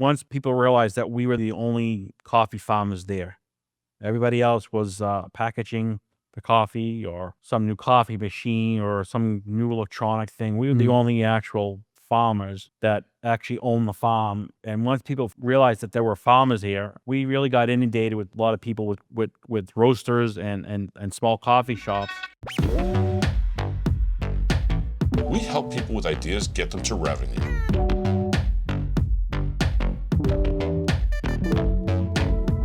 once people realized that we were the only coffee farmers there, everybody else was packaging the coffee or some new coffee machine or some new electronic thing. We were the only actual farmers that actually owned the farm. And once people realized that there were farmers here, we really got inundated with a lot of people with roasters and small coffee shops. We help people with ideas get them to revenue.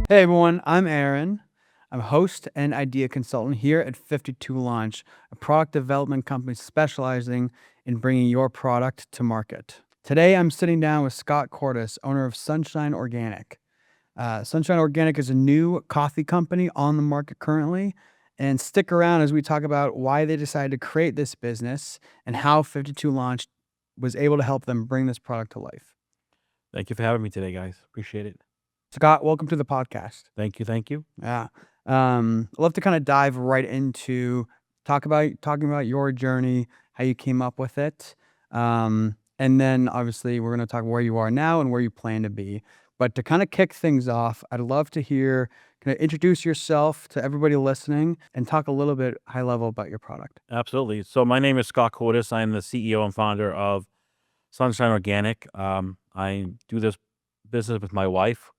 Hey everyone, I'm Aaron. I'm a host and idea consultant here at 52 Launch, a product development company specializing in bringing your product to market. Today, I'm sitting down with Scott Cordes, owner of Sunshine Organic. Sunshine Organic is a new coffee company on the market currently. And stick around as we talk about why they decided to create this business and how 52 Launch was able to help them bring this product to life. Thank you for having me today, guys. Appreciate it. Scott, welcome to the podcast. Thank you. Thank you. Yeah. I'd love to kind of dive right into talking about your journey, how you came up with it. And then obviously we're going to talk where you are now and where you plan to be. But to kind of kick things off, I'd love to hear, kind of introduce yourself to everybody listening and talk a little bit high level about your product. Absolutely. So my name is Scott Cordes. I'm the CEO and founder of Sunshine Organic. I do this business with my wife.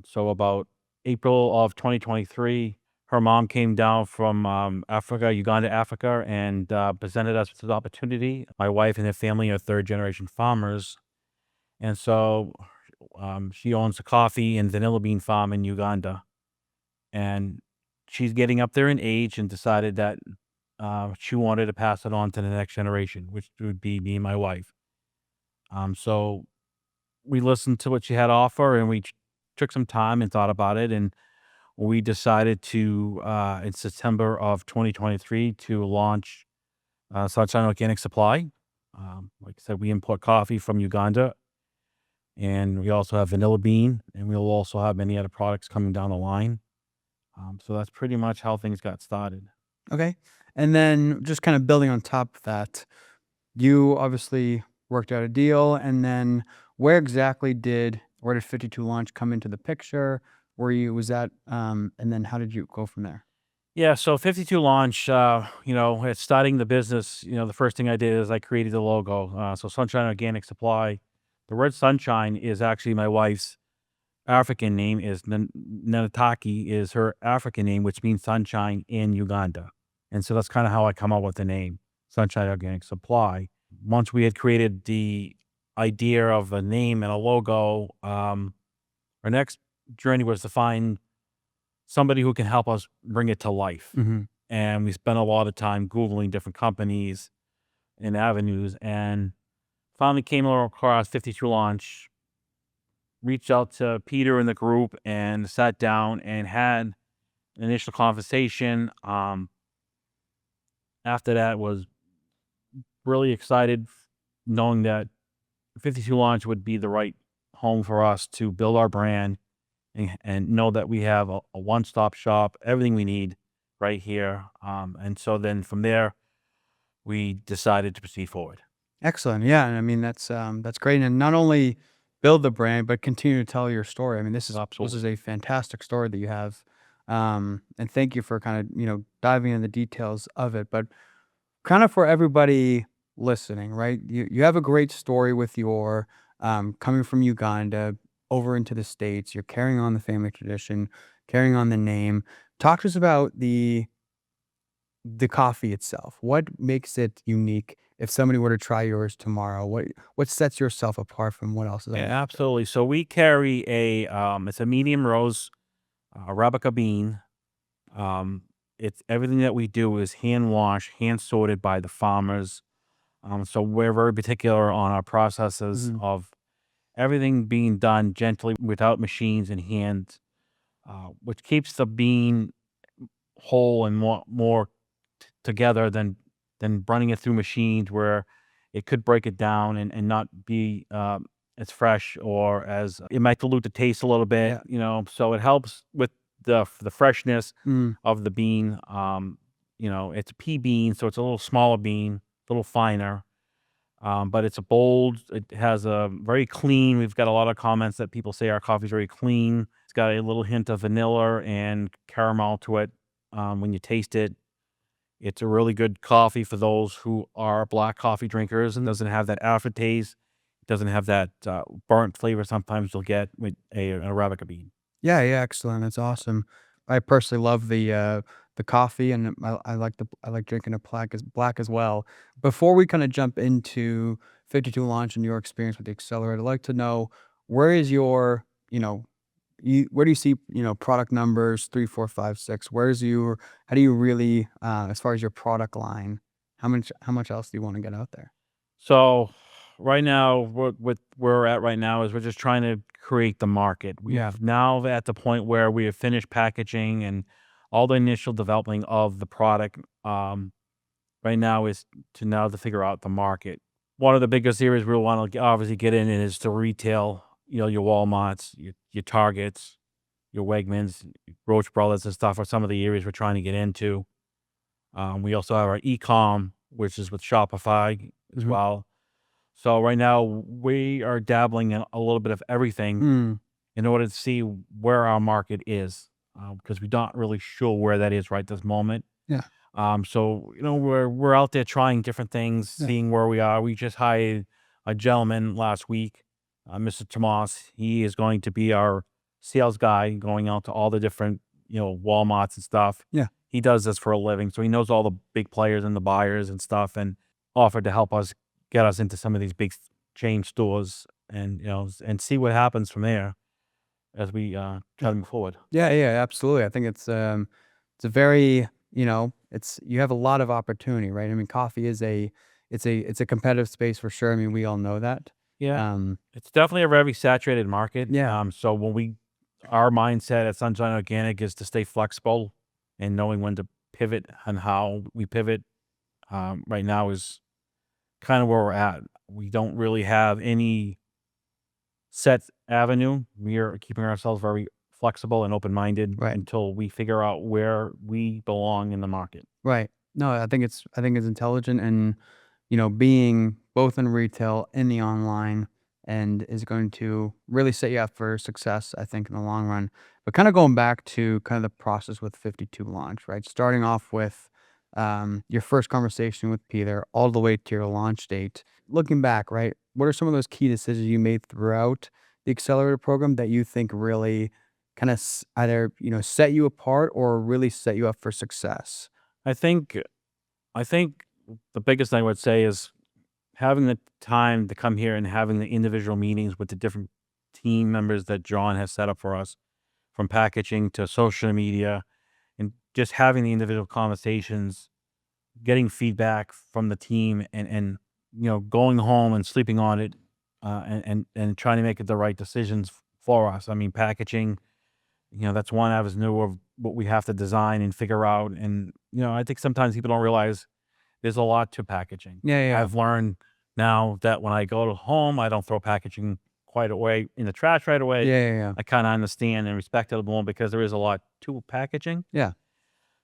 So about April of 2023, her mom came down from Africa, Uganda, Africa, and presented us with this opportunity. My wife and her family are third-generation farmers. And so she owns a coffee and vanilla bean farm in Uganda. And she's getting up there in age and decided that she wanted to pass it on to the next generation, which would be me and my wife. So we listened to what she had to offer, and we took some time and thought about it, and we decided to, in September of 2023, to launch Sunshine Organic Supply. Like I said, we import coffee from Uganda, and we also have vanilla bean, and we'll also have many other products coming down the line. So that's pretty much how things got started. Okay. And then just kind of building on top of that, you obviously worked out a deal, and then where did 52 Launch come into the picture? And then how did you go from there? Yeah, so 52 Launch, at starting the business, the first thing I did is I created the logo. So Sunshine Organic Supply. The word sunshine is actually my wife's African name. Is Nanataki is her African name, which means sunshine in Uganda. And so that's kind of how I come up with the name, Sunshine Organic Supply. Once we had created the idea of a name and a logo, our next journey was to find somebody who can help us bring it to life. And we spent a lot of time Googling different companies and avenues, and finally came across 52 Launch, reached out to Peter in the group and sat down and had an initial conversation. After that was really excited knowing that 52 Launch would be the right home for us to build our brand and know that we have a one-stop shop, everything we need right here. And so then from there, we decided to proceed forward. Excellent. Yeah. And I mean, that's great. And not only build the brand, but continue to tell your story. I mean, this is a fantastic story that you have. And thank you for kind of, diving into the details of it. But kind of for everybody listening, right? You have a great story with your coming from Uganda over into the States. You're carrying on the family tradition, carrying on the name. Talk to us about the coffee itself. What makes it unique? If somebody were to try yours tomorrow, what sets yourself apart from what else is out Yeah, there? absolutely. So we carry it's a medium roast Arabica bean. It's everything that we do is hand washed, hand sorted by the farmers. So we're very particular on our processes of everything being done gently without machines and hands, which keeps the bean whole and more together than running it through machines where it could break it down and not be as fresh, or as it might dilute the taste a little bit. So it helps with the freshness of the bean. It's a pea bean, so it's a little smaller bean, a little finer. But it's a bold. It has a very clean. We've got a lot of comments that people say our coffee is very clean. It's got a little hint of vanilla and caramel to it. When you taste it, it's a really good coffee for those who are black coffee drinkers. It doesn't have that aftertaste. It doesn't have that burnt flavor sometimes you'll get with an Arabica bean. Yeah, yeah, excellent. That's awesome. I personally love the coffee, and I like drinking it black as well. Before we kind of jump into 52 launch and your experience with the accelerator, I'd like to know where is your, where do you see, product numbers 3, 4, 5, 6? Where's your, how do you really, as far as your product line, how much else do you want to get out there? So right now, what we're at right now is we're just trying to create the market. Yeah. We've now at the point where we have finished packaging and all the initial developing of the product. Right now is to figure out the market. One of the biggest areas we want to obviously get in is to retail. Your Walmarts, your Targets, your Wegmans, Roach Brothers and stuff are some of the areas we're trying to get into. We also have our ecom, which is with Shopify as Mhm. well. So right now we are dabbling in a little bit of everything Mm, in order to see where our market is, because we're not really sure where that is right this moment. yeah, So we're out there trying different things, yeah, seeing where we are. We just hired a gentleman last week, Mr. Tomas. He is going to be our sales guy, going out to all the different WalMarts and stuff. yeah. He does this for a living, so he knows all the big players and the buyers and stuff, and offered to help us get us into some of these big chain stores, and and see what happens from there as we try to move forward. Yeah, yeah, absolutely. I think it's a very, it's you have a lot of opportunity, right? I mean, coffee is it's a competitive space for sure. I mean, we all know that. Yeah, Um, it's definitely a very saturated market. yeah, So our mindset at Sunshine Organic is to stay flexible and knowing when to pivot and how we pivot. Right now is kind of where we're at. We don't really have any set avenue. We are keeping ourselves very flexible and open minded right, until we figure out where we belong in the market. right. No, I think it's intelligent and being both in retail and the online and is going to really set you up for success, I think, in the long run. But kind of going back to kind of the process with 52 launch, right? Starting off with your first conversation with Peter all the way to your launch date. Looking back, right? What are some of those key decisions you made throughout the accelerator program that you think really kind of either, set you apart or really set you up for success? I think I think the biggest thing I would say is having the time to come here and having the individual meetings with the different team members that John has set up for us, from packaging to social media, and just having the individual conversations, getting feedback from the team, and going home and sleeping on it, and trying to make it the right decisions for us. I mean, packaging, that's one avenue of what we have to design and figure out. And I think sometimes people don't realize there's a lot to packaging. Yeah, yeah, I've learned now that when I go to home, I don't throw packaging quite away in the trash right away. yeah, yeah, yeah. I kind of understand and respect it more because there is a lot to packaging. Yeah.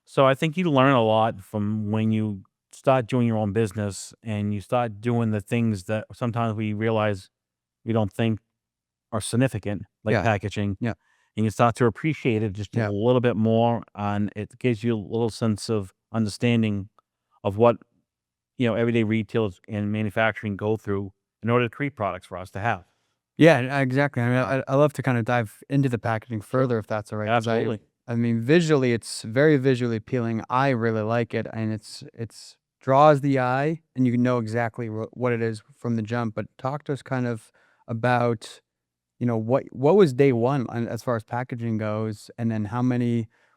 So I think you learn a lot from when you start doing your own business and you start doing the things that sometimes we realize we don't think are significant, like Yeah. packaging, Yeah. and you start to appreciate it just a Yeah. little bit more, and it gives you a little sense of understanding of what everyday retailers and manufacturing go through in order to create products for us to have. Yeah, exactly. I mean, I love to kind of dive into the packaging further if that's all right. 'Cause Absolutely. I mean, visually, it's very visually appealing. I really like it, and it's draws the eye, and you know exactly what it is from the jump. But talk to us kind of about, what was day one as far as packaging goes, and then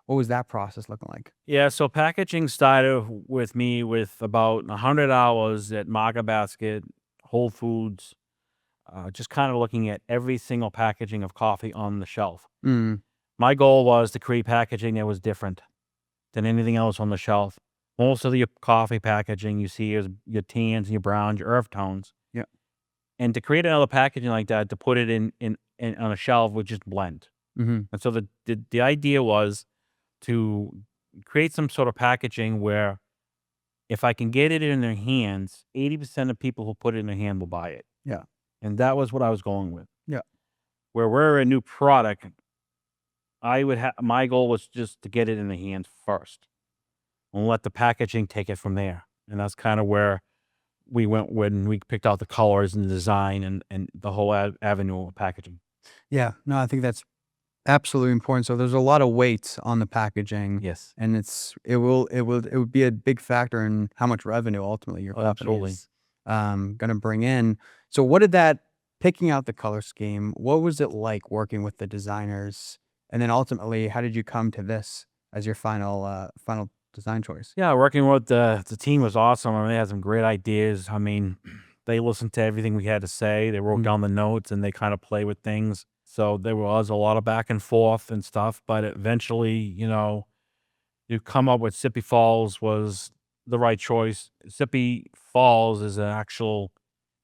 what was that process looking like? Yeah, so packaging started with me with about 100 hours at Market Basket, Whole Foods, just kind of looking at every single packaging of coffee on the shelf. Mm, My goal was to create packaging that was different than anything else on the shelf. Most of your coffee packaging you see is your tans, your browns, your earth tones. yeah. And to create another packaging like that, to put it in on a shelf would just blend. Mm-hmm. And so the idea was to create some sort of packaging where if I can get it in their hands, 80% of people who put it in their hand will buy it. Yeah. And that was what I was going with. Yeah. Where we're a new product, I would have my goal was just to get it in the hands first, and let the packaging take it from there. And that's kind of where we went when we picked out the colors and the design and the whole avenue of packaging. Yeah. No, I think that's absolutely important. So there's a lot of weight on the packaging, Yes. and it would be a big factor in how much revenue ultimately your Oh, company absolutely. is gonna bring in. So what did that picking out the color scheme, what was it like working with the designers? And then ultimately, how did you come to this as your final design choice? Yeah, working with the team was awesome. I mean, they had some great ideas. I mean, they listened to everything we had to say. They wrote Mm. down the notes and they kind of play with things. So there was a lot of back and forth and stuff. But eventually, you come up with Sippy Falls was the right choice. Sippy Falls is an actual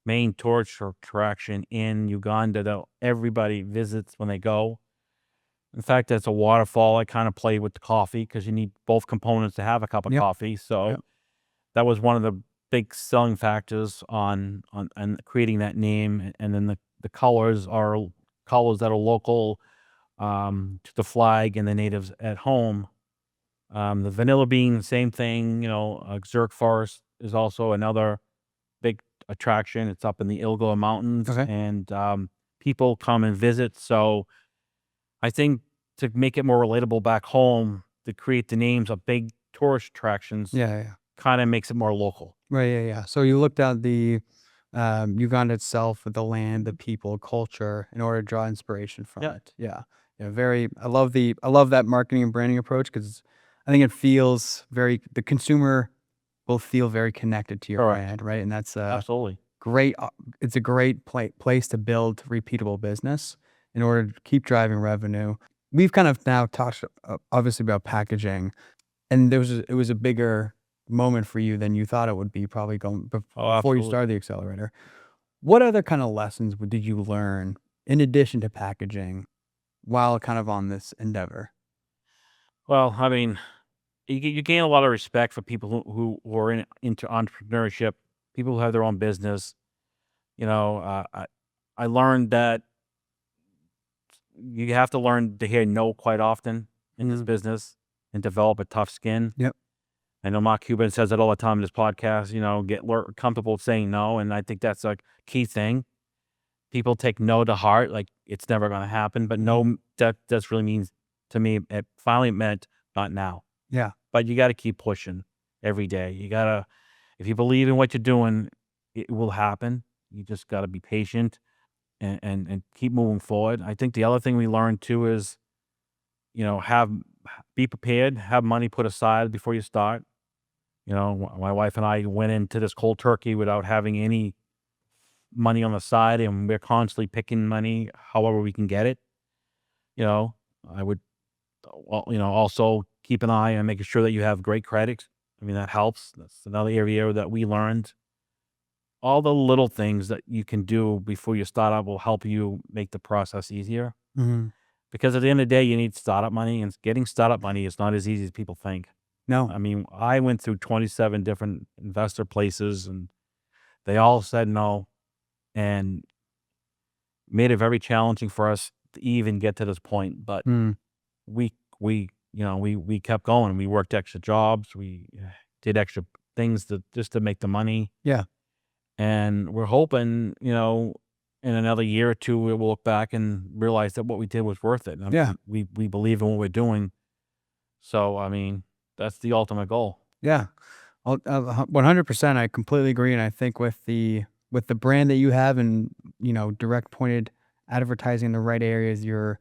main tourist attraction in Uganda that everybody visits when they go. In fact, it's a waterfall. I kind of play with the coffee because you need both components to have a cup of Yep. coffee. So Yep. that was one of the big selling factors on and creating that name. And then the colors are colors that are local to the flag and the natives at home. The vanilla bean, same thing. Zerk Forest is also another big attraction. It's up in the Ilgo Mountains, Okay. and people come and visit. So I think to make it more relatable back home, to create the names of big tourist attractions, Yeah. kind of makes it more local. Right. Yeah. So you looked at the Uganda itself, the land, the people, culture, in order to draw inspiration from Yeah. it. Yeah. Yeah. Very. I love that marketing and branding approach because I think it feels the consumer will feel very connected to your Correct. brand, right? And that's Absolutely. great. It's a great place to build repeatable business in order to keep driving revenue. We've kind of now talked obviously about packaging, and it was a bigger moment for you than you thought it would be probably Oh, before you absolutely. started the accelerator. What other kind of lessons did you learn in addition to packaging while kind of on this endeavor? Well, I mean, you gain a lot of respect for people who are into entrepreneurship, people who have their own business. I learned that you have to learn to hear no quite often in this Mhm. business and develop a tough skin. Yep. I know Mark Cuban says it all the time in his podcast, comfortable saying no. And I think that's a key thing. People take no to heart, like it's never going to happen. But Mhm. no, that really means to me, it finally meant not now. Yeah. But you got to keep pushing every day. If you believe in what you're doing, it will happen. You just got to be patient and keep moving forward. I think the other thing we learned too is, be prepared, have money put aside before you start. My wife and I went into this cold turkey without having any money on the side, and we're constantly picking money however we can get it. You know, I would, also keep an eye on making sure that you have great credit. I mean, that helps. That's another area that we learned. All the little things that you can do before you start up will help you make the process easier. Mhm. Because at the end of the day, you need startup money, and getting startup money is not as easy as people think. No. I mean, I went through 27 different investor places, and they all said no, and made it very challenging for us to even get to this point. But Mm. we kept going. We worked extra jobs. We did extra things just to make the money. Yeah. And we're hoping, in another year or two, we'll look back and realize that what we did was worth it. Yeah. We believe in what we're doing. So, I mean, that's the ultimate goal. Yeah. 100%. I completely agree, and I think with the brand that you have and direct pointed advertising in the right areas, you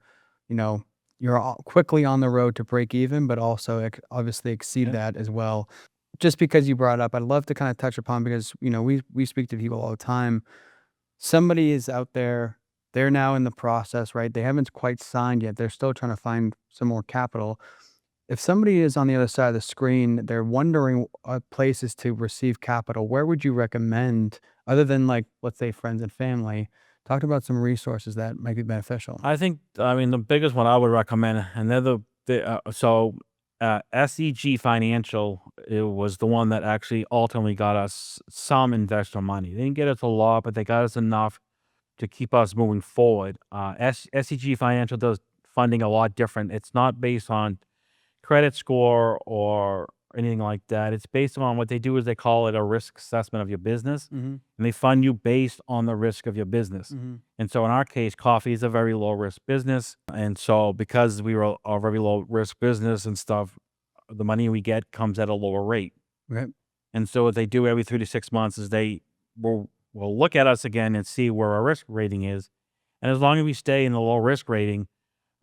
know you're quickly on the road to break even, but also obviously exceed Yeah. that as well. Just because you brought up, I'd love to kind of touch upon because we speak to people all the time. Somebody is out there. They're now in the process, right? They haven't quite signed yet. They're still trying to find some more capital. If somebody is on the other side of the screen, they're wondering places to receive capital, where would you recommend, other than like, let's say, friends and family, talk about some resources that might be beneficial? I mean, the biggest one I would recommend, and they're so SEG Financial, it was the one that actually ultimately got us some investor money. They didn't get us a lot, but they got us enough to keep us moving forward. SEG Financial does funding a lot different. It's not based on credit score or anything like that. It's based on what they do is they call it a risk assessment of your business, Mm-hmm. and they fund you based on the risk of your business. Mm-hmm. And so in our case, coffee is a very low risk business. And so because we were a very low risk business and stuff, the money we get comes at a lower rate. Right. And so what they do every 3 to 6 months is they will look at us again and see where our risk rating is. And as long as we stay in the low risk rating,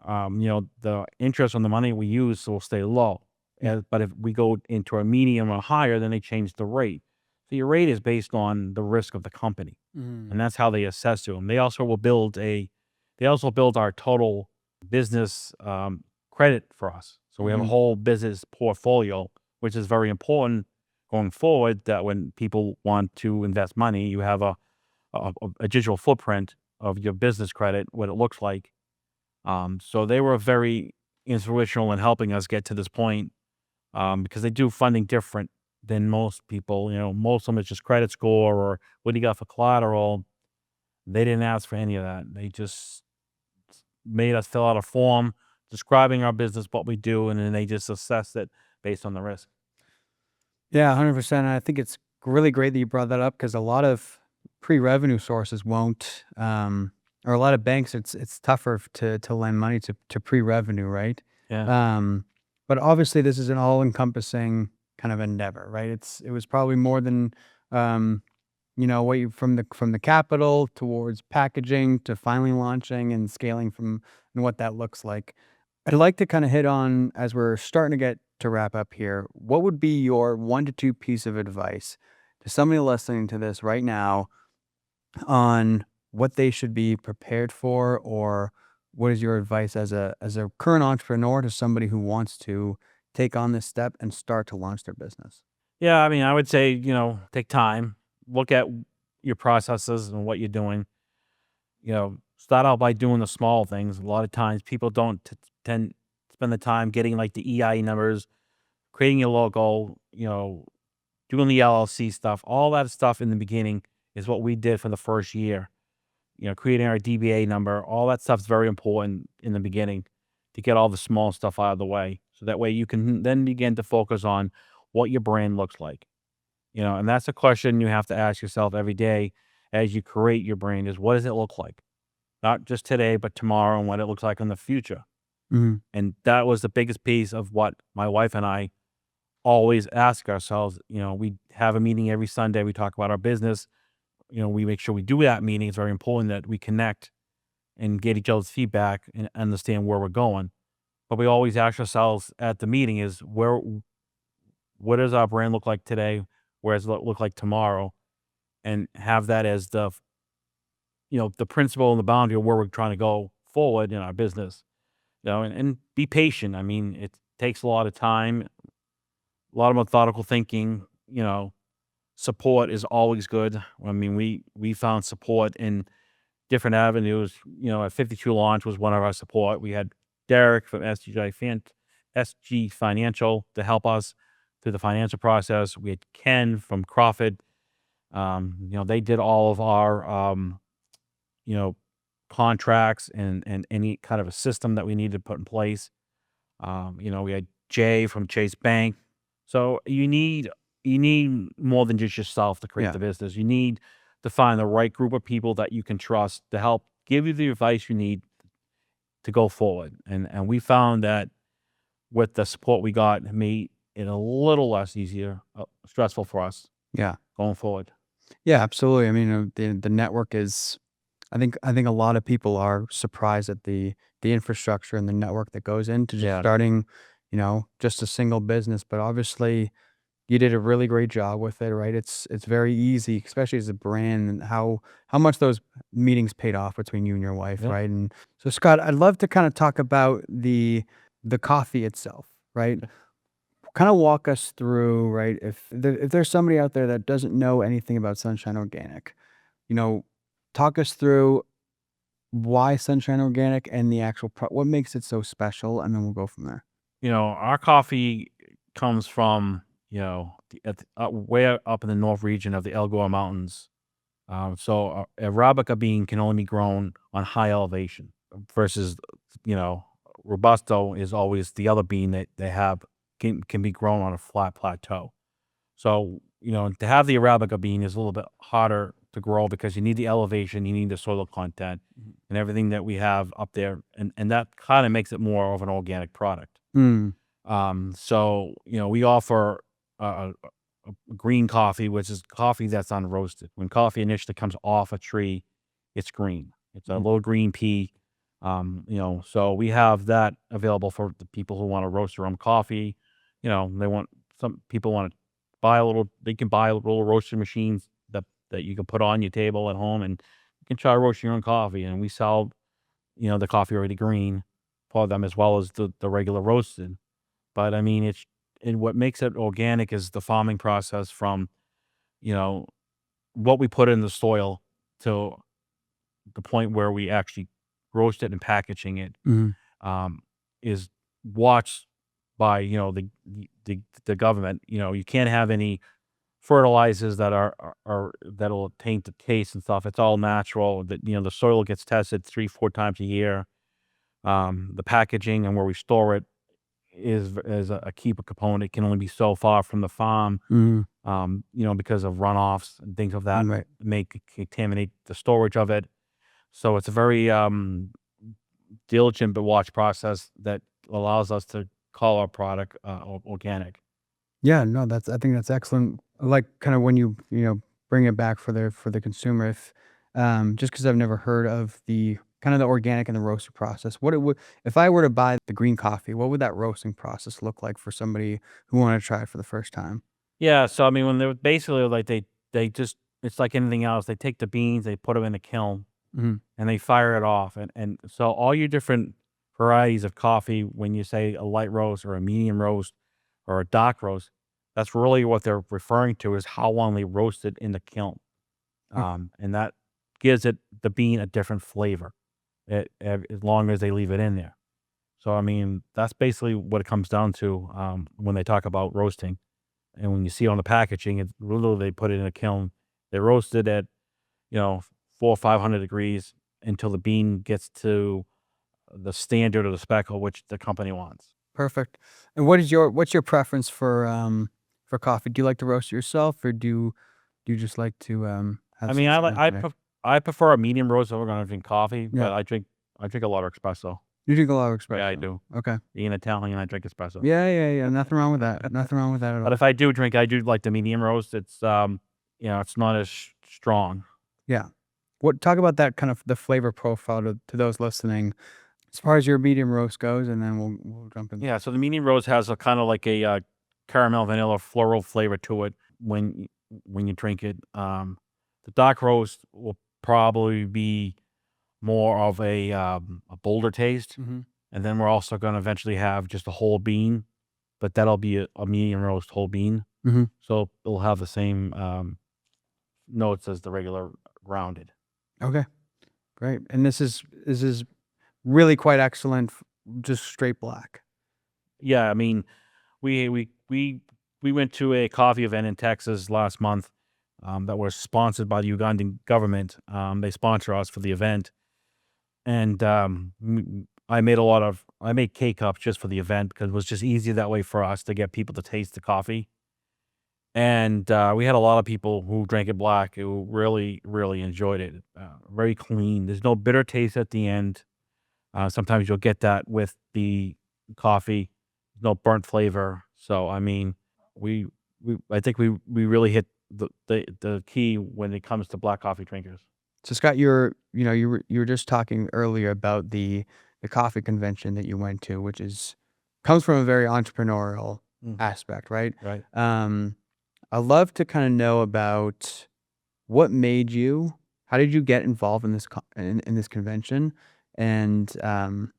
the interest on the money we use will stay low. Yeah. But if we go into a medium or higher, then they change the rate. So your rate is based on the risk of the company, Mm-hmm. and that's how they assess you. And they also build our total business credit for us. So we have a Mm-hmm. whole business portfolio, which is very important going forward. That when people want to invest money, you have a digital footprint of your business credit, what it looks like. So they were very influential in helping us get to this point, because they do funding different than most people. Most of them is just credit score or what do you got for collateral. They didn't ask for any of that. They just made us fill out a form describing our business, what we do, and then they just assess it based on the risk. Yeah, 100%. And I think it's really great that you brought that up because a lot of pre-revenue sources won't, or a lot of banks, it's tougher to lend money to pre-revenue, right? Yeah. But obviously, this is an all-encompassing kind of endeavor, right? It was probably more than, what you from the capital towards packaging to finally launching and scaling from and what that looks like. I'd like to kind of hit on as we're starting to get to wrap up here. What would be your 1 to 2 piece of advice to somebody listening to this right now on what they should be prepared for, or what is your advice as a current entrepreneur to somebody who wants to take on this step and start to launch their business? Yeah, I mean, I would say, take time, look at your processes and what you're doing. Start out by doing the small things. A lot of times people don't tend to spend the time getting like the EI numbers, creating your logo, doing the LLC stuff. All that stuff in the beginning is what we did for the first year. Creating our DBA number, all that stuff's very important in the beginning to get all the small stuff out of the way. So that way you can then begin to focus on what your brand looks like. And that's a question you have to ask yourself every day as you create your brand is what does it look like? Not just today, but tomorrow and what it looks like in the future. Mhm. And that was the biggest piece of what my wife and I always ask ourselves. We have a meeting every Sunday. We talk about our business. We make sure we do that meeting. It's very important that we connect and get each other's feedback and understand where we're going. But we always ask ourselves at the meeting is what does our brand look like today? Where does it look like tomorrow? And have that as the principle and the boundary of where we're trying to go forward in our business. And be patient. I mean, it takes a lot of time, a lot of methodical thinking. Support is always good. I mean, we found support in different avenues. At 52 Launch was one of our support. We had Derek from SG Financial to help us through the financial process. We had Ken from Crawford. They did all of our, you know, contracts and any kind of a system that we needed to put in place. We had Jay from Chase Bank. So you need more than just yourself to create Yeah. the business. You need to find the right group of people that you can trust to help give you the advice you need to go forward. And we found that with the support we got, it made it a little less stressful for us Yeah. going forward. Yeah, absolutely. I mean, the network is I think a lot of people are surprised at the infrastructure and the network that goes into just Yeah. starting, just a single business, but obviously you did a really great job with it, right? It's very easy, especially as a brand, and how much those meetings paid off between you and your wife, Yeah. right? And so, Scott, I'd love to kind of talk about the coffee itself, right? Okay. Kind of walk us through, right? If there's somebody out there that doesn't know anything about Sunshine Organic, you know, talk us through why Sunshine Organic and the actual what makes it so special, and then we'll go from there. Our coffee comes from, way up in the north region of the El Gore Mountains. So Arabica bean can only be grown on high elevation versus, you know, Robusto is always the other bean that they have can be grown on a flat plateau. So, to have the Arabica bean is a little bit harder to grow because you need the elevation, you need the soil content and everything that we have up there. And that kind of makes it more of an organic product. Mm. So, we offer a green coffee, which is coffee that's unroasted. When coffee initially comes off a tree, it's green. It's a Mhm. little green pea. So we have that available for the people who want to roast their own coffee. Some people want to they can buy little roasting machines that you can put on your table at home and you can try roasting your own coffee. And we sell, the coffee already green for them as well as the regular roasted. But I mean, and what makes it organic is the farming process from, you know, what we put in the soil to the point where we actually roast it and packaging it, Mhm. um, is watched by, the government. You can't have any fertilizers that that'll taint the taste and stuff. It's all natural. That the soil gets tested 3, 4 times a year. The packaging and where we store it is a key component. It can only be so far from the farm, Mhm. because of runoffs and things of that Right. may contaminate the storage of it. So it's a very diligent but watch process that allows us to call our product organic. Yeah, no, I think that's excellent. I like kind of when bring it back for the consumer. If just because I've never heard of the kind of the organic and the roaster process. What it would if I were to buy the green coffee, what would that roasting process look like for somebody who wanted to try it for the first time? Yeah, so I mean, when they're basically like they just it's like anything else. They take the beans, they put them in a kiln, Mhm. and they fire it off, and so all your different varieties of coffee, when you say a light roast or a medium roast or a dark roast, that's really what they're referring to is how long they roast it in the kiln, Oh, and that gives the bean a different flavor, as long as they leave it in there. So I mean, that's basically what it comes down to when they talk about roasting. And when you see on the packaging, it's literally they put it in a kiln. They roast it at, 400 or 500 degrees until the bean gets to the standard or the spec of which the company wants. perfect. And what's your preference for coffee? Do you like to roast it yourself, or do you just like to I have mean, someone connect? I prefer a medium roast if we're gonna drink coffee, Yeah, but I drink a lot of espresso. you drink a lot of Yeah, I espresso. do. Okay. Being Italian, I drink espresso. Yeah, yeah, yeah. Nothing wrong with that. Nothing wrong with that at But all. if I do drink, I do like the medium roast. It's not as strong. Yeah. What talk about that kind of the flavor profile to those listening as far as your medium roast goes, and then we'll jump in. Yeah, so the medium roast has a kind of like a caramel, vanilla, floral flavor to it when you drink it. The dark roast will probably be more of a bolder taste, Mhm. and then we're also going to eventually have just a whole bean, but that'll be a medium roast whole bean, Mhm. so it'll have the same notes as the regular rounded. Okay. Great. And this is really quite excellent. Just straight black. Yeah, I mean, We we we we went to a coffee event in Texas last month, that was sponsored by the Ugandan government. They sponsor us for the event, and I made K cups just for the event because it was just easier that way for us to get people to taste the coffee. And we had a lot of people who drank it black who really really enjoyed it. Very clean. There's no bitter taste at the end. Sometimes you'll get that with the coffee, no burnt flavor. So I mean, we I think we really hit the key when it comes to black coffee drinkers. So Scott, you were just talking earlier about the coffee convention that you went to, which is comes from a very entrepreneurial Mm, aspect, right? right. Um, I love to kind of know about what made you how did you get involved in in this convention, and and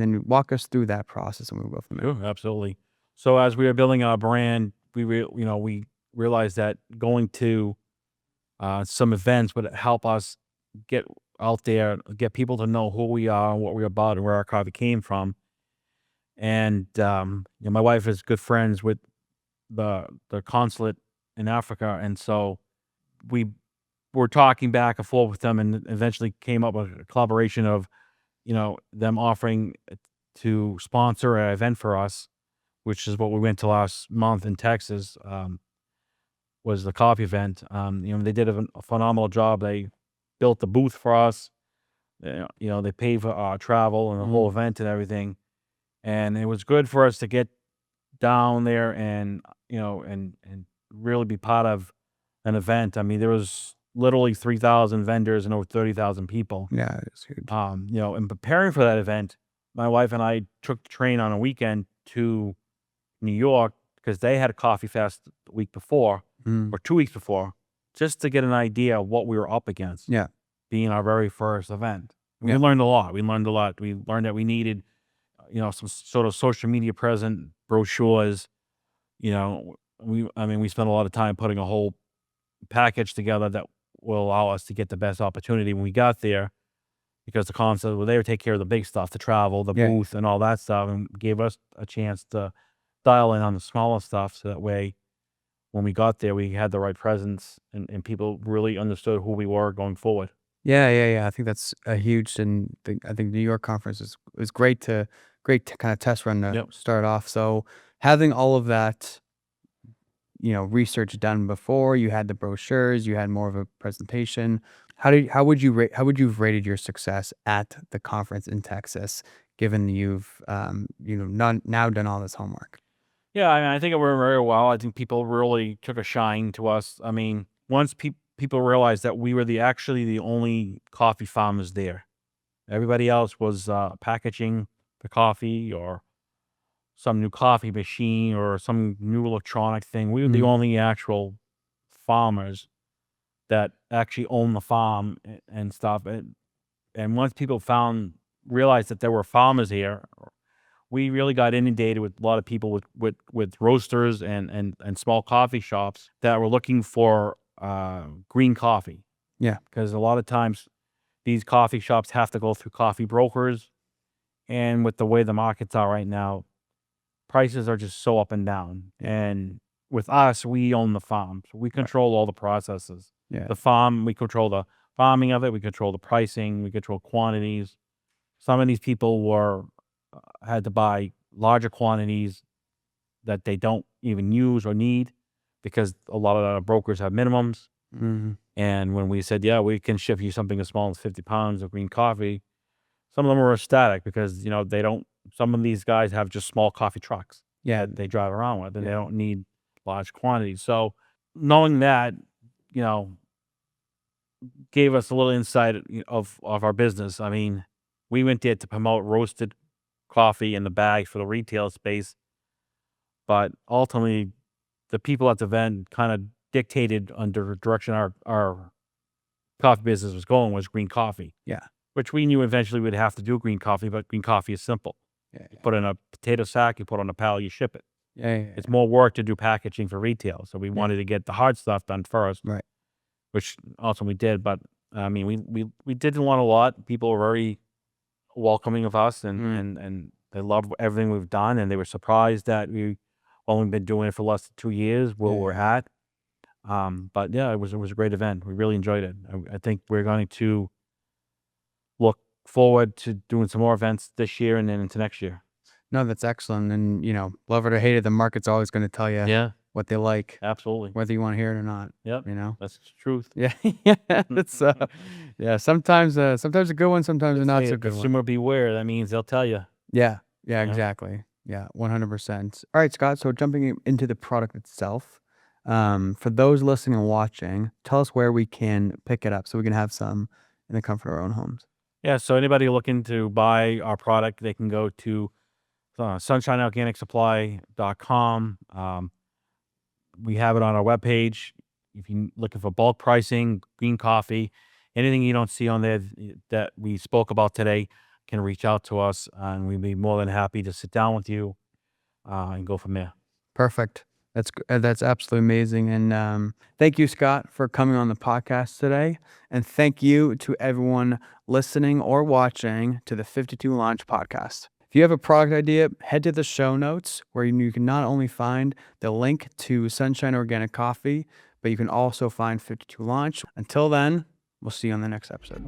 then walk us through that process, and we'll go from there. Sure, absolutely. So as we were building our brand, we realized that going to some events would help us get out there, get people to know who we are, what we're about, and where our coffee came from. And my wife is good friends with the consulate in Africa, and so we were talking back and forth with them, and eventually came up with a collaboration of them offering to sponsor an event for us, which is what we went to last month in Texas. Was the coffee event. They did a phenomenal job. They built the booth for us. They paid for our travel and the whole event and everything. And it was good for us to get down there and, and really be part of an event. I mean, there was literally 3,000 vendors and over 30,000 people. Yeah, it's huge. In preparing for that event, my wife and I took the train on a weekend to New York because they had a coffee fest the week before or 2 weeks before, just to get an idea of what we were up against. Yeah. Being our very first event. We Yeah. learned a lot. We learned that we needed, some sort of social media present, brochures. We spent a lot of time putting a whole package together that will allow us to get the best opportunity when we got there, because the concept was they would take care of the big stuff, the travel, the Yeah. booth, and all that stuff, and gave us a chance to dial in on the smaller stuff, so that way when we got there, we had the right presence and people really understood who we were going forward. Yeah. I think that's a huge, and I think New York conference is great to kind of test run to Yep. start off. So having all of that, research done before you had the brochures, you had more of a presentation. How would you have rated your success at the conference in Texas, given you've now done all this homework? Yeah, I mean, I think it went very well. I think people really took a shine to us. I mean, once people realized that we were actually the only coffee farmers there. Everybody else was packaging the coffee or some new coffee machine or some new electronic thing. We were the only actual farmers that actually own the farm and stuff. And once people realized that there were farmers here, we really got inundated with a lot of people with roasters and small coffee shops that were looking for green coffee. Yeah. Because a lot of times these coffee shops have to go through coffee brokers, and with the way the markets are right now, prices are just so up and down. Yeah. And with us, we own the farm, so we control all the processes. Yeah. The farm, we control the farming of it, we control the pricing, we control quantities. Some of these people had to buy larger quantities that they don't even use or need, because a lot of the brokers have minimums. And when we said, yeah, we can ship you something as small as 50 pounds of green coffee, some of them were ecstatic, because some of these guys have just small coffee trucks Yeah. that they drive around with, and they don't need large quantities. So knowing that, gave us a little insight of our business. I mean, we went there to promote roasted coffee in the bag for the retail space, but ultimately the people at the event kind of dictated under the direction our coffee business was going, was green coffee. Yeah. Which we knew eventually we'd have to do green coffee, but green coffee is simple. Yeah. You put in a potato sack, you put on a pallet, you ship it. Yeah. It's more work to do packaging for retail, so we wanted to get the hard stuff done first. Right. Which also we did, but I mean, we did learn a lot. People were very welcoming of us, and they loved everything we've done, and they were surprised that we only been doing it for less than 2 years where we're at. But yeah, it was a great event. We really enjoyed it. I think we're going to look forward to doing some more events this year and then into next year. No, that's excellent. And love it or hate it, the market's always going to tell you Yeah, what they like, absolutely. whether you want to hear it or not. Yep, that's the truth. Yeah. It's sometimes a good one, sometimes a not so good one. Consumer beware. That means they'll tell you. Yeah, exactly. Yeah, 100%. All right, Scott. So jumping into the product itself, for those listening and watching, tell us where we can pick it up so we can have some in the comfort of our own homes. Yeah, so anybody looking to buy our product, they can go to sunshineorganicsupply.com. We have it on our webpage. If you're looking for bulk pricing, green coffee, anything you don't see on there that we spoke about today, can reach out to us, and we'd be more than happy to sit down with you and go from there. Perfect. That's absolutely amazing. And thank you, Scott, for coming on the podcast today. And thank you to everyone listening or watching to the 52 Launch podcast. If you have a product idea, head to the show notes where you can not only find the link to Sunshine Organic Coffee, but you can also find 52 Launch. Until then, we'll see you on the next episode.